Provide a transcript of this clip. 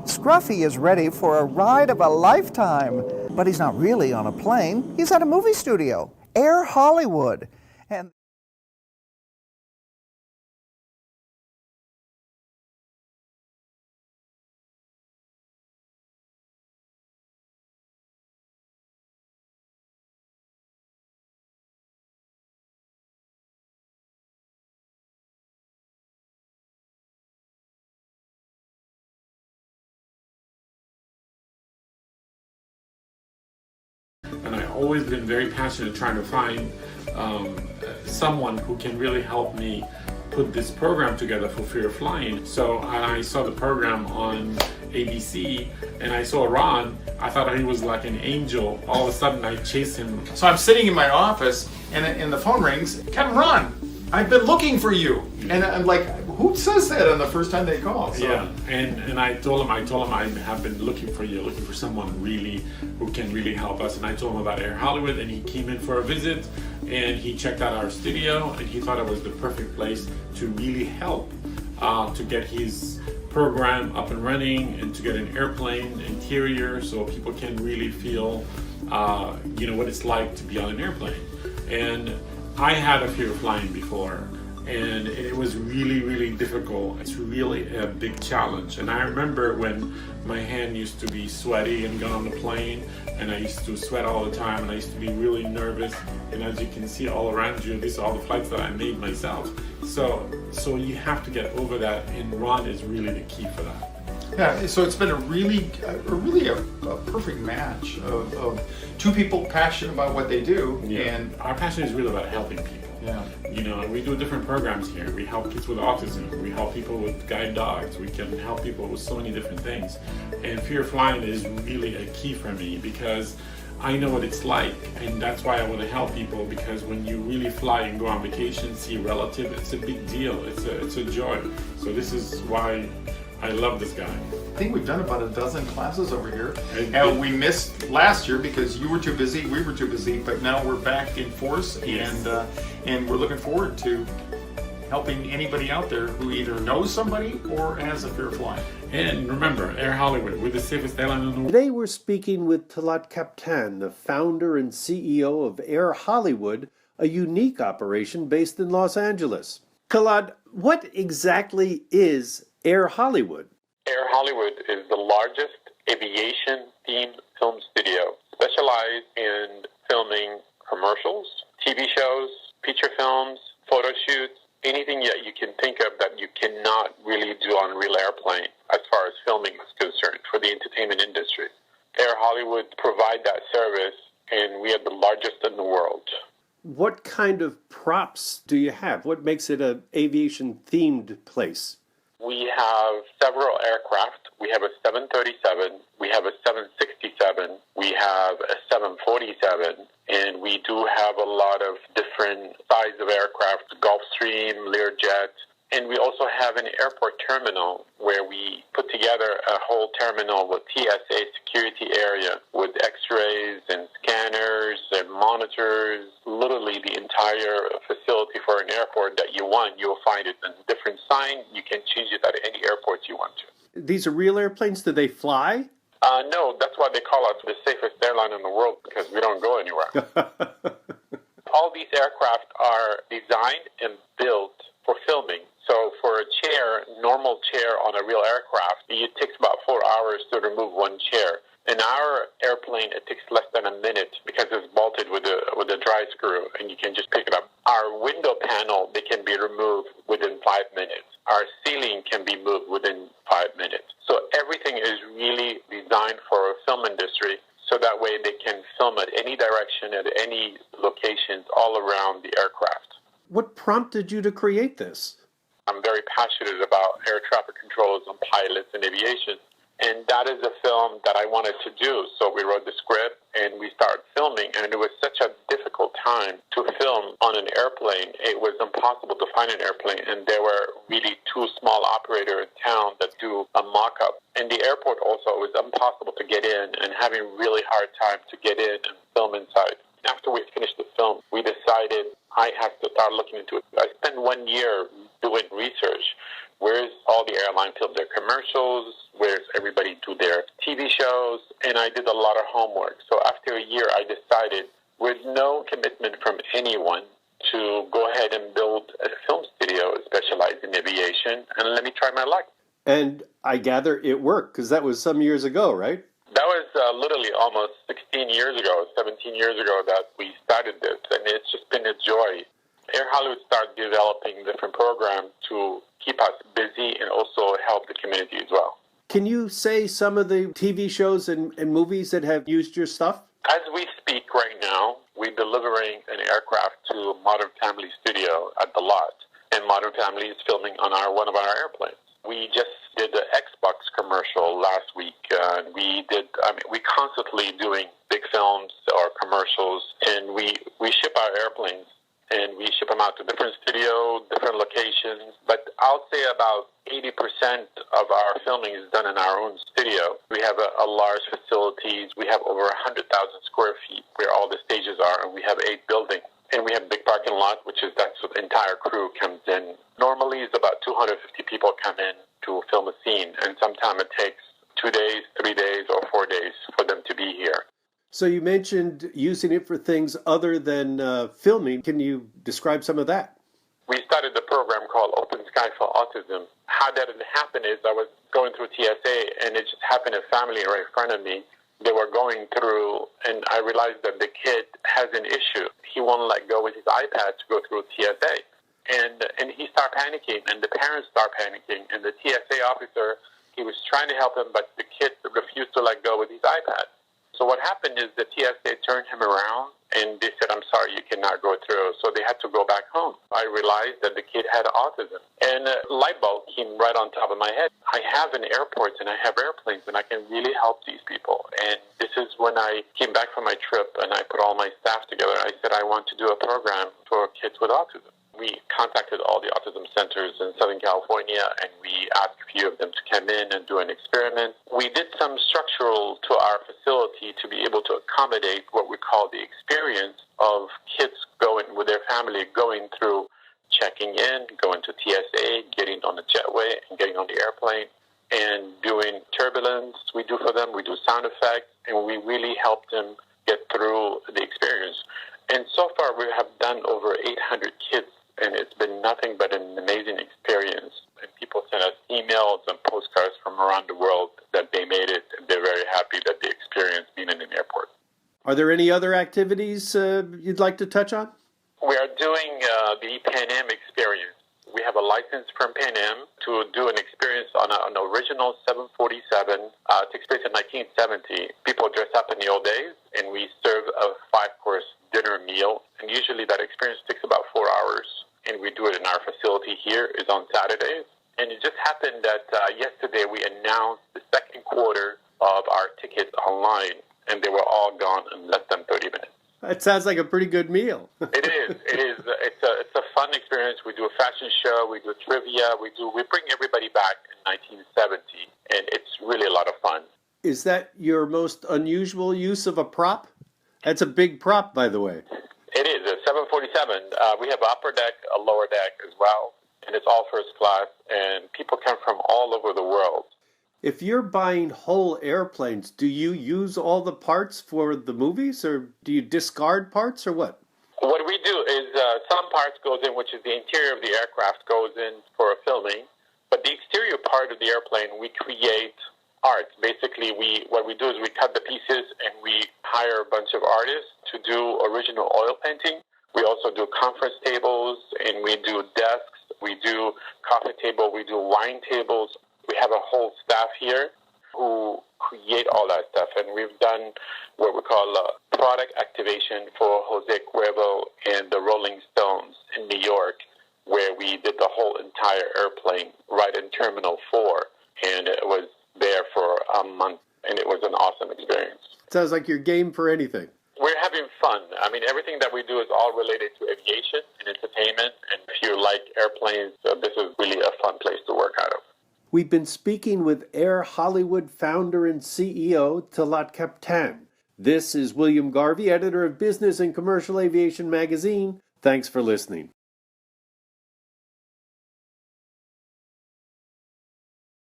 Scruffy is ready for a ride of a lifetime, but he's not really on a plane. He's at a movie studio, Air Hollywood. And I've always been very passionate trying to find someone who can really help me put this program together for Fear of Flying. So I saw the program on ABC and I saw Ron. I thought he was like an angel. All of a sudden I chased him. So I'm sitting in my office and the phone rings. Kevin, Ron, I've been looking for you. And I'm like, who says that on the first time they call? So. Yeah, and I told him I have been looking for you, looking for someone really who can really help us. And I told him about Air Hollywood, and he came in for a visit, and he checked out our studio, and he thought it was the perfect place to really help to get his program up and running, and to get an airplane interior so people can really feel, what it's like to be on an airplane. And I had a fear of flying before. And it was really, really difficult. It's really a big challenge. And I remember when my hand used to be sweaty and got on the plane, and I used to sweat all the time, and I used to be really nervous. And as you can see all around you, these are all the flights that I made myself. So you have to get over that, and Ron is really the key for that. Yeah, so it's been a really perfect match of two people passionate about what they do. Yeah. And our passion is really about helping people. Yeah. We do different programs here. We help kids with autism. We help people with guide dogs. We can help people with so many different things. And Fear of Flying is really a key for me because I know what it's like, and that's why I want to help people, because when you really fly and go on vacation, see relative, it's a big deal. It's a joy. So this is why I love this guy. I think we've done about a dozen classes over here. And we missed last year because you were too busy, we were too busy, but now we're back in force. Yes. And we're looking forward to helping anybody out there who either knows somebody or has a fear of flying. And remember, Air Hollywood, we're the safest airline in the world. Today we're speaking with Talaat Captan, the founder and CEO of Air Hollywood, a unique operation based in Los Angeles. Talaat, what exactly is Air Hollywood? Air Hollywood is the largest aviation-themed film studio, specialized in filming commercials, TV shows, feature films, photo shoots, anything that you can think of that you cannot really do on a real airplane as far as filming is concerned for the entertainment industry. Air Hollywood provide that service, and we are the largest in the world. What kind of props do you have? What makes it an aviation-themed place? We have several aircraft. We have a 737, we have a 767, we have a 747, and we do have a lot of different size of aircraft, Gulfstream, Learjet, and we also have an airport terminal where we put together a whole terminal with TSA security area with x-rays and scanners and monitors. Literally the entire facility for an airport that you want, you'll find it in a different sign. You can change it at any airport you want to. These are real airplanes? Do they fly? No, that's why they call us the safest airline in the world, because we don't go anywhere. All these aircraft are designed and built for filming. So for a chair, normal chair on a real aircraft, it takes about 4 hours to remove one chair. In our airplane, it takes less than a minute because it's bolted with a dry screw, and you can just pick it up. Our window panel, they can be removed within 5 minutes. Our ceiling can be moved within 5 minutes. So everything is really designed for a film industry, so that way they can film at any direction, at any locations all around the aircraft. What prompted you to create this? I'm very passionate about air traffic controllers and pilots and aviation. And that is a film that I wanted to do. So we wrote the script and we started filming. And it was such a difficult time to film on an airplane. It was impossible to find an airplane. And there were really two small operators in town that do a mock-up. And the airport also was impossible to get in and having a really hard time to get in and film inside. After we finished the film, we decided I have to start looking into it. I spent 1 year doing research Where's all the airline film their commercials? Where's everybody do their TV shows? And I did a lot of homework. So after a year, I decided, with no commitment from anyone, to go ahead and build a film studio specialized in aviation, and let me try my luck. And I gather it worked, because that was some years ago, right? That was literally almost 16 years ago, 17 years ago that we started this, and it's just been a joy. Air Hollywood started developing different programs to keep us busy and also help the community as well. Can you say some of the TV shows and movies that have used your stuff? As we speak right now, we're delivering an aircraft to Modern Family Studio at the lot, and Modern Family is filming on one of our airplanes. We just did the Xbox commercial last week. We constantly doing big films or commercials, and we ship our airplanes, and we ship them out to different studios, different locations. But I'll say about 80% of our filming is done in our own studio. We have a large facilities. We have over 100,000 square feet where all the stages are, and we have 8 buildings. And we have a big parking lot, that's what the entire crew comes in. Normally, it's about 250 people come in to film a scene, and sometimes it takes 2 days, 3 days, or 4 days for them to be here. So you mentioned using it for things other than filming. Can you describe some of that? We started the program called Open Sky for Autism. How that had happened is I was going through TSA, and it just happened a family right in front of me. They were going through, and I realized that the kid has an issue. He won't let go with his iPad to go through TSA. And he started panicking, and the parents started panicking, and the TSA officer, he was trying to help him, but the kid refused to let go with his iPad. So what happened is the TSA turned him around, and they said, "I'm sorry, you cannot go through." So they had to go back home. I realized that the kid had autism, and a light bulb came right on top of my head. I have an airport, and I have airplanes, and I can really help these people. And this is when I came back from my trip, and I put all my staff together. I said, I want to do a program for kids with autism. We contacted all the autism centers in Southern California, and we asked a few of them to come in and do an experiment. We did some structural to our facility to be able to accommodate what we call the experience of kids going with their family, going through checking in, going to TSA, getting on the jetway, and getting on the airplane, and doing turbulence. We do for them. We do sound effects, and we really help them get through the experience. And so far, we have done over 800 kids, and it's been nothing but an amazing experience. And people send us emails and postcards from around the world that they made it, and they're very happy that they experienced being in an airport. Are there any other activities you'd like to touch on? We are doing the Pan Am experience. We have a license from Pan Am to do an experience on an original 747. It takes place in 1970. People dress up in the old days, and we serve a 5-course dinner meal. And usually that experience takes about 4 hours. And we do it in our facility here. It's on Saturdays. And it just happened that yesterday we announced the second quarter of our tickets online, and they were all gone in less than 30 minutes. That sounds like a pretty good meal. It is. It's a fun experience. We do a fashion show. We do trivia. We bring everybody back in 1970, and it's really a lot of fun. Is that your most unusual use of a prop? That's a big prop, by the way. It is a 747. We have upper deck, a lower deck as well, and it's all first class. And people come from all over the world. If you're buying whole airplanes, do you use all the parts for the movies, or do you discard parts, or what? What we do is some parts goes in, which is the interior of the aircraft goes in for filming, but the exterior part of the airplane, we create art. Basically, what we do is we cut the pieces, and we hire a bunch of artists to do original oil painting. We also do conference tables, and we do desks. We do coffee table. We do wine tables. We have a whole staff here who create all that stuff, and we've done what we call product activation for Jose Cuervo and the Rolling Stones in New York, where we did the whole entire airplane right in Terminal 4, and it was there for a month, and it was an awesome experience. Sounds like you're game for anything. We're having fun. I mean, everything that we do is all related to aviation and entertainment, and if you like airplanes, this is really a fun place to work out of. We've been speaking with Air Hollywood founder and CEO Talaat Captan. This is William Garvey, editor of Business and Commercial Aviation magazine. Thanks for listening.